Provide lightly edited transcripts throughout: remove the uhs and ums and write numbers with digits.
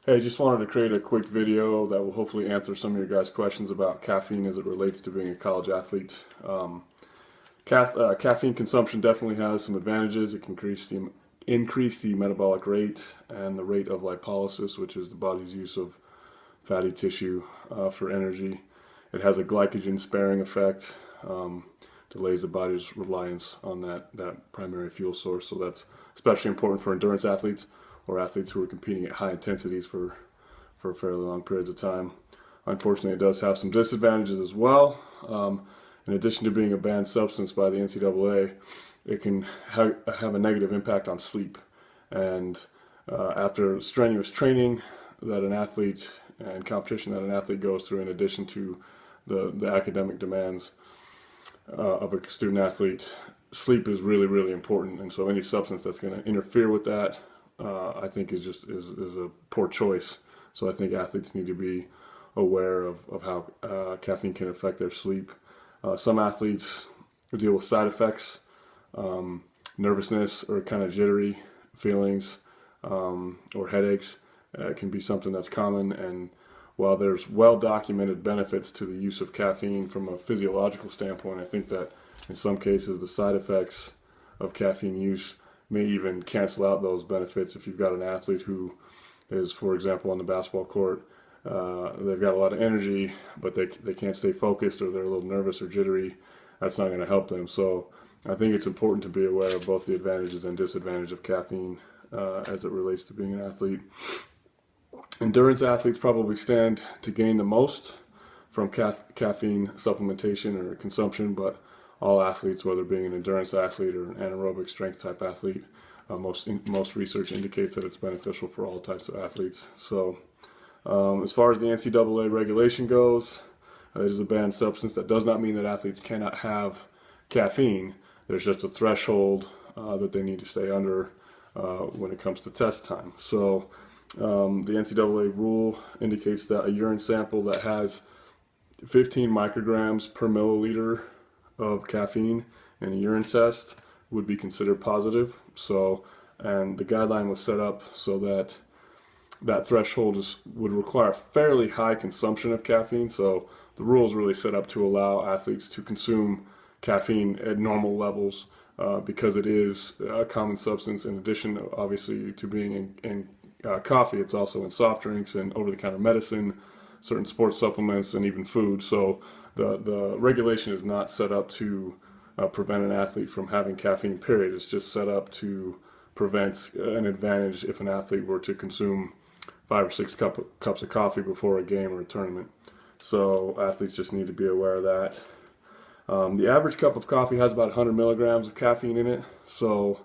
Hey, just wanted to create a quick video that will hopefully answer some of your guys' questions about caffeine as it relates to being a college athlete. Caffeine consumption definitely has some advantages. It can increase the metabolic rate and the rate of lipolysis, which is the body's use of fatty tissue for energy. It has a glycogen sparing effect, delays the body's reliance on that primary fuel source. So that's especially important for endurance athletes or athletes who are competing at high intensities for fairly long periods of time. Unfortunately, it does have some disadvantages as well. In addition to being a banned substance by the NCAA, it can have a negative impact on sleep. And after strenuous training that an athlete and competition that an athlete goes through, in addition to the academic demands of a student athlete, sleep is really, really important. And so any substance that's going to interfere with that, I think is a poor choice. So I think athletes need to be aware of how caffeine can affect their sleep. Some athletes deal with side effects, nervousness or kind of jittery feelings, or headaches. It can be something that's common, and while there's well-documented benefits to the use of caffeine from a physiological standpoint, I think that in some cases the side effects of caffeine use may even cancel out those benefits. If you've got an athlete who is, for example, on the basketball court, they've got a lot of energy, but they can't stay focused, or they're a little nervous or jittery, that's not going to help them. So I think it's important to be aware of both the advantages and disadvantages of caffeine as it relates to being an athlete. Endurance athletes probably stand to gain the most from caffeine supplementation or consumption, but all athletes, whether being an endurance athlete or an anaerobic strength type athlete, most research indicates that it's beneficial for all types of athletes. So as far as the NCAA regulation goes, it is a banned substance. That does not mean that athletes cannot have caffeine. There's just a threshold that they need to stay under when it comes to test time. So the NCAA rule indicates that a urine sample that has 15 micrograms per milliliter of caffeine in a urine test would be considered positive. So, and the guideline was set up so that that threshold would require fairly high consumption of caffeine. So the rule is really set up to allow athletes to consume caffeine at normal levels because it is a common substance. In addition, obviously, to being in coffee, it's also in soft drinks and over-the-counter medicine, certain sports supplements, and even food. So the regulation is not set up to prevent an athlete from having caffeine, period. It's just set up to prevent an advantage if an athlete were to consume 5 or 6 cups of coffee before a game or a tournament. So athletes just need to be aware of that. The average cup of coffee has about 100 milligrams of caffeine in it. So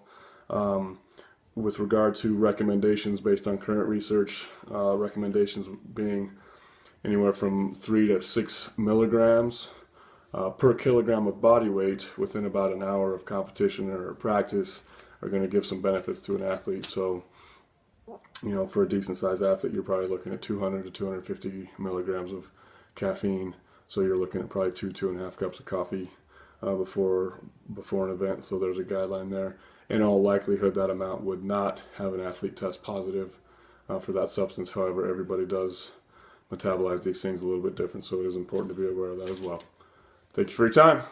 with regard to recommendations based on current research, recommendations being anywhere from 3 to 6 milligrams per kilogram of body weight within about an hour of competition or practice are going to give some benefits to an athlete. So, you know, for a decent sized athlete, you're probably looking at 200 to 250 milligrams of caffeine. So you're looking at probably 2.5 cups of coffee before an event. So there's a guideline there. In all likelihood, that amount would not have an athlete test positive for that substance. However, everybody does metabolize these things a little bit different, so it is important to be aware of that as well. Thank you for your time.